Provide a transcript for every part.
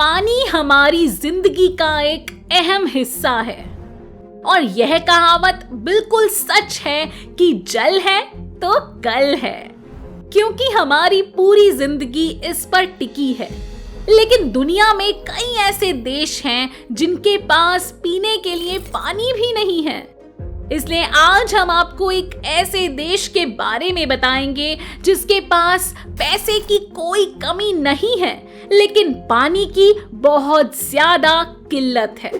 पानी हमारी जिंदगी का एक अहम हिस्सा है और यह कहावत बिल्कुल सच है कि जल है तो कल है, क्योंकि हमारी पूरी जिंदगी इस पर टिकी है। लेकिन दुनिया में कई ऐसे देश हैं जिनके पास पीने के लिए पानी भी नहीं है। इसलिए आज हम आपको एक ऐसे देश के बारे में बताएंगे जिसके पास पैसे की कोई कमी नहीं है, लेकिन पानी की बहुत ज्यादा किल्लत है।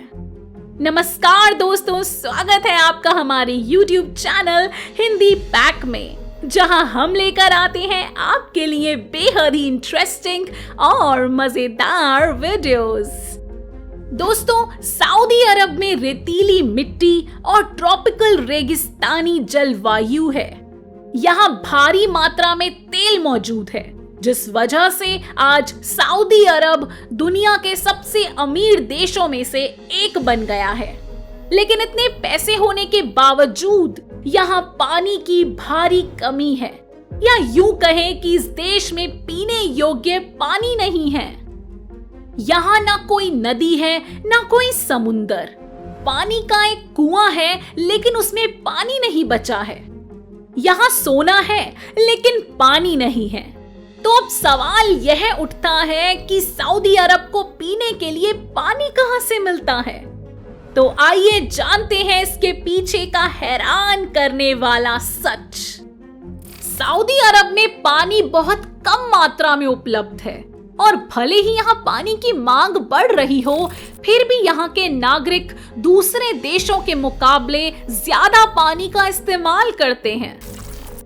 नमस्कार दोस्तों, स्वागत है आपका हमारे YouTube चैनल हिंदी पैक में, जहां हम लेकर आते हैं आपके लिए बेहद ही इंटरेस्टिंग और मजेदार वीडियोस। दोस्तों, सऊदी अरब में रेतीली मिट्टी और ट्रॉपिकल रेगिस्तानी जलवायु है। यहाँ भारी मात्रा में तेल मौजूद है, जिस वजह से आज सऊदी अरब दुनिया के सबसे अमीर देशों में से एक बन गया है। लेकिन इतने पैसे होने के बावजूद यहाँ पानी की भारी कमी है, या यूं कहें कि इस देश में पीने योग्य पानी नहीं है। यहाँ ना कोई नदी है ना कोई समुंदर, पानी का एक कुआं है लेकिन उसमें पानी नहीं बचा है। यहाँ सोना है लेकिन पानी नहीं है। तो अब सवाल यह उठता है कि सऊदी अरब को पीने के लिए पानी कहां से मिलता है। तो आइए जानते हैं इसके पीछे का हैरान करने वाला सच। सऊदी अरब में पानी बहुत कम मात्रा में उपलब्ध है और भले ही यहाँ पानी की मांग बढ़ रही हो, फिर भी यहाँ के नागरिक दूसरे देशों के मुकाबले ज्यादा पानी का इस्तेमाल करते हैं।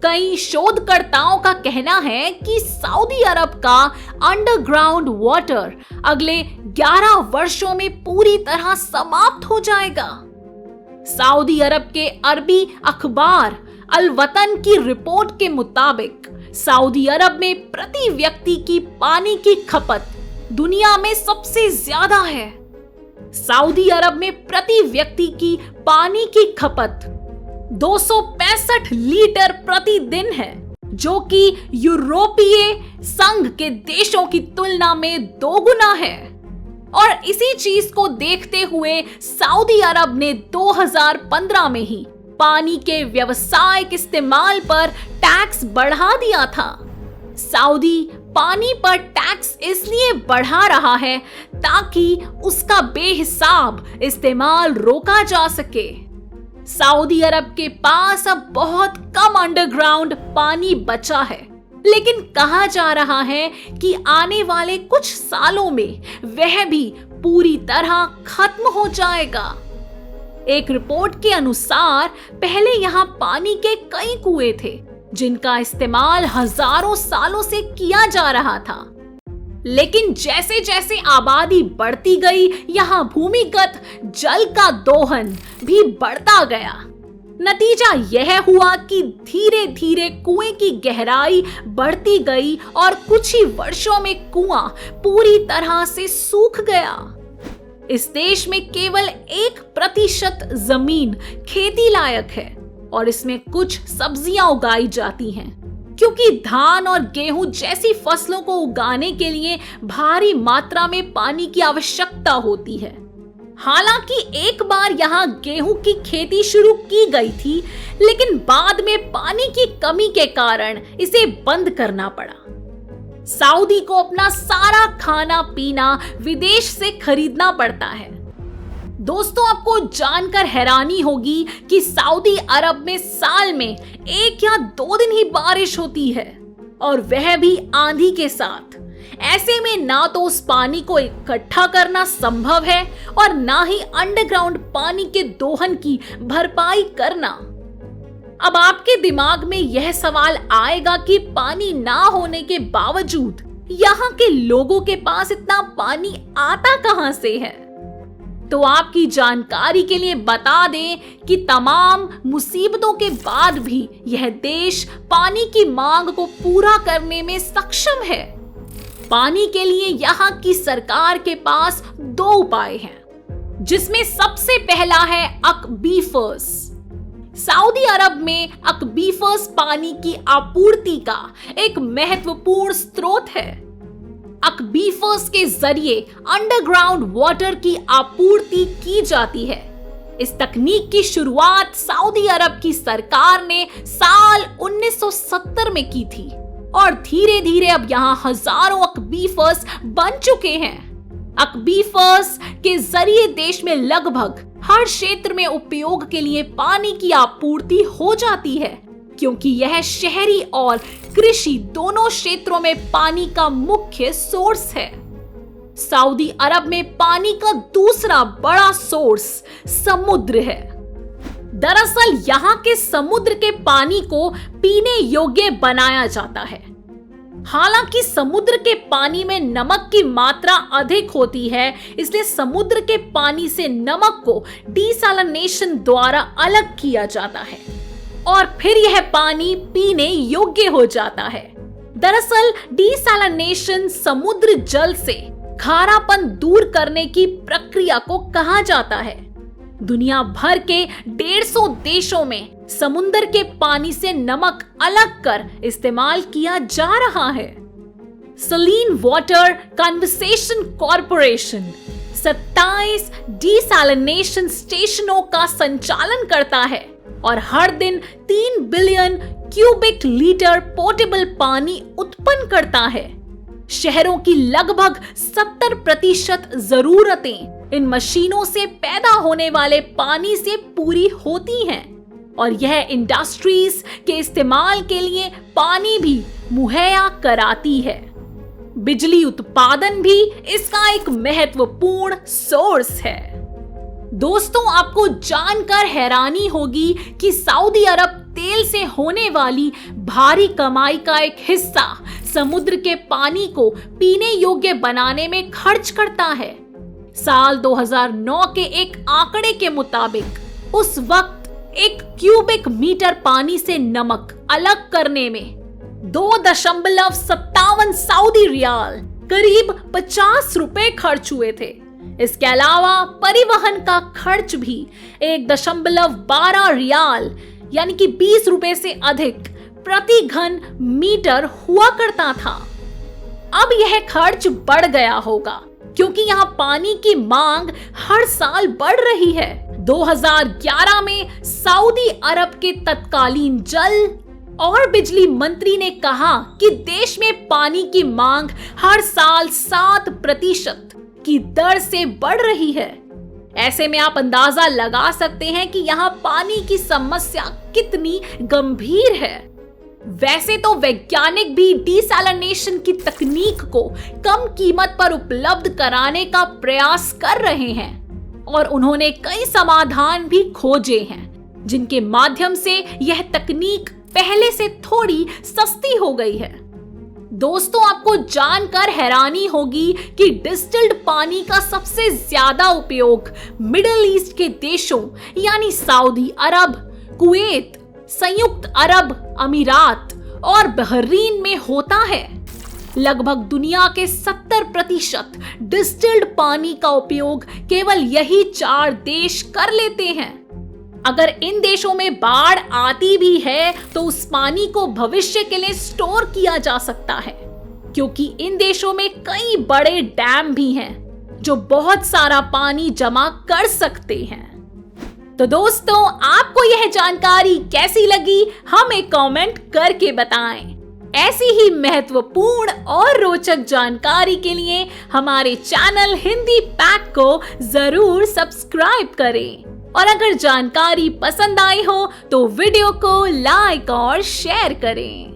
कई शोधकर्ताओं का कहना है कि सऊदी अरब का अंडरग्राउंड वाटर अगले 11 वर्षों में पूरी तरह समाप्त हो जाएगा। सऊदी अरब के अरबी अखबार अल वतन की रिपोर्ट के मुताबिक सऊदी अरब में प्रति व्यक्ति की पानी की खपत दुनिया में सबसे ज्यादा है। सऊदी अरब में प्रति व्यक्ति की पानी की खपत 265 लीटर प्रतिदिन है, जो कि यूरोपीय संघ के देशों की तुलना में 2 गुना है। और इसी चीज को देखते हुए सऊदी अरब ने 2015 में ही पानी के व्यावसायिक इस्तेमाल पर टैक्स बढ़ा दिया था। सऊदी पानी पर टैक्स इसलिए बढ़ा रहा है ताकि उसका बेहिसाब इस्तेमाल रोका जा सके। सऊदी अरब के पास अब बहुत कम अंडरग्राउंड पानी बचा है, लेकिन कहा जा रहा है कि आने वाले कुछ सालों में वह भी पूरी तरह खत्म हो जाएगा। एक रिपोर्ट के अनुसार पहले यहाँ पानी के कई कुएं थे जिनका इस्तेमाल हजारों सालों से किया जा रहा था, लेकिन जैसे जैसे आबादी बढ़ती गई, यहाँ भूमिगत जल का दोहन भी बढ़ता गया। नतीजा यह हुआ कि धीरे धीरे कुएं की गहराई बढ़ती गई और कुछ ही वर्षों में कुआं पूरी तरह से सूख गया। इस देश में केवल 1% जमीन खेती लायक है और इसमें कुछ सब्जियां उगाई जाती हैं, क्योंकि धान और गेहूं जैसी फसलों को उगाने के लिए भारी मात्रा में पानी की आवश्यकता होती है। हालांकि एक बार यहाँ गेहूं की खेती शुरू की गई थी, लेकिन बाद में पानी की कमी के कारण इसे बंद करना पड़ा। सऊदी को अपना सारा खाना पीना विदेश से खरीदना पड़ता है। दोस्तों, आपको जानकर हैरानी होगी कि सऊदी अरब में साल में 1 या 2 दिन ही बारिश होती है, और वह भी आंधी के साथ। ऐसे में ना तो उस पानी को इकट्ठा करना संभव है और ना ही अंडरग्राउंड पानी के दोहन की भरपाई करना। अब आपके दिमाग में यह सवाल आएगा कि पानी ना होने के बावजूद यहाँ के लोगों के पास इतना पानी आता कहां से है। तो आपकी जानकारी के लिए बता दें कि तमाम मुसीबतों के बाद भी यह देश पानी की मांग को पूरा करने में सक्षम है। पानी के लिए यहाँ की सरकार के पास 2 उपाय हैं, जिसमें सबसे पहला है अक्वीफर्स। सऊदी अरब में अक्वीफर्स पानी की आपूर्ति का एक महत्वपूर्ण स्रोत है। एक्वीफर्स के जरिए अंडरग्राउंड वाटर की आपूर्ति की जाती है। इस तकनीक की शुरुआत सऊदी अरब की सरकार ने साल 1970 में की थी और धीरे धीरे अब यहाँ हजारों एक्वीफर्स बन चुके हैं। एक्वीफर्स के जरिए देश में लगभग हर क्षेत्र में उपयोग के लिए पानी की आपूर्ति हो जाती है, क्योंकि यह शहरी और कृषि दोनों क्षेत्रों में पानी का मुख्य सोर्स है। सऊदी अरब में पानी का दूसरा बड़ा सोर्स समुद्र है। दरअसल यहाँ के समुद्र के पानी को पीने योग्य बनाया जाता है। हालांकि समुद्र के पानी में नमक की मात्रा अधिक होती है, इसलिए समुद्र के पानी से नमक को डिसैलिनेशन द्वारा अलग किया जाता है और फिर यह पानी पीने योग्य हो जाता है। दरअसल डिसैलिनेशन समुद्र जल से खारापन दूर करने की प्रक्रिया को कहा जाता है। दुनिया भर के 150 देशों में समुद्र के पानी से नमक अलग कर इस्तेमाल किया जा रहा है। Saleen water conversation corporation 27 desalination स्टेशनों का संचालन करता है और हर दिन 3 बिलियन क्यूबिक लीटर पोर्टेबल पानी उत्पन्न करता है। शहरों की लगभग 70% जरूरतें इन मशीनों से पैदा होने वाले पानी से पूरी होती हैं और यह इंडस्ट्रीज के इस्तेमाल के लिए पानी भी मुहैया कराती है। बिजली उत्पादन भी इसका एक महत्वपूर्ण सोर्स है। दोस्तों, आपको जानकर हैरानी होगी कि सऊदी अरब तेल से होने वाली भारी कमाई का एक हिस्सा समुद्र के पानी को पीने योग्य बनाने में खर्च करता है। साल 2009 के एक आंकड़े के मुताबिक उस वक्त 1 क्यूबिक मीटर पानी से नमक अलग करने में 2.57 सऊदी रियाल करीब 50 रुपए खर्च हुए थे। इसके अलावा परिवहन का खर्च भी 1.12 रियाल यानी कि 20 रुपए से अधिक प्रति घन मीटर हुआ करता था। अब यह खर्च बढ़ गया होगा क्योंकि यहाँ पानी की मांग हर साल बढ़ रही है। 2011 में सऊदी अरब के तत्कालीन जल और बिजली मंत्री ने कहा कि देश में पानी की मांग हर साल 7% की दर से बढ़ रही है। ऐसे में आप अंदाजा लगा सकते हैं कि यहाँ पानी की समस्या कितनी गंभीर है। वैसे तो वैज्ञानिक भी डिसैलिनेशन की तकनीक को कम कीमत पर उपलब्ध कराने का प्रयास कर रहे हैं और उन्होंने कई समाधान भी खोजे हैं जिनके माध्यम से यह तकनीक पहले से थोड़ी सस्ती हो गई है। दोस्तों, आपको जानकर हैरानी होगी कि डिस्टिल्ड पानी का सबसे ज्यादा उपयोग मिडिल ईस्ट के देशों यानी सऊदी अरब, कुवैत, संयुक्त अरब अमीरात और बहरीन में होता है। लगभग दुनिया के 70% डिस्टिल्ड पानी का उपयोग केवल यही 4 देश कर लेते हैं। अगर इन देशों में बाढ़ आती भी है तो उस पानी को भविष्य के लिए स्टोर किया जा सकता है, क्योंकि इन देशों में कई बड़े डैम भी हैं जो बहुत सारा पानी जमा कर सकते हैं। तो दोस्तों, आपको यह जानकारी कैसी लगी हमें कमेंट करके बताएं। ऐसी ही महत्वपूर्ण और रोचक जानकारी के लिए हमारे चैनल हिंदी पैक को जरूर सब्सक्राइब करें और अगर जानकारी पसंद आई हो तो वीडियो को लाइक और शेयर करें।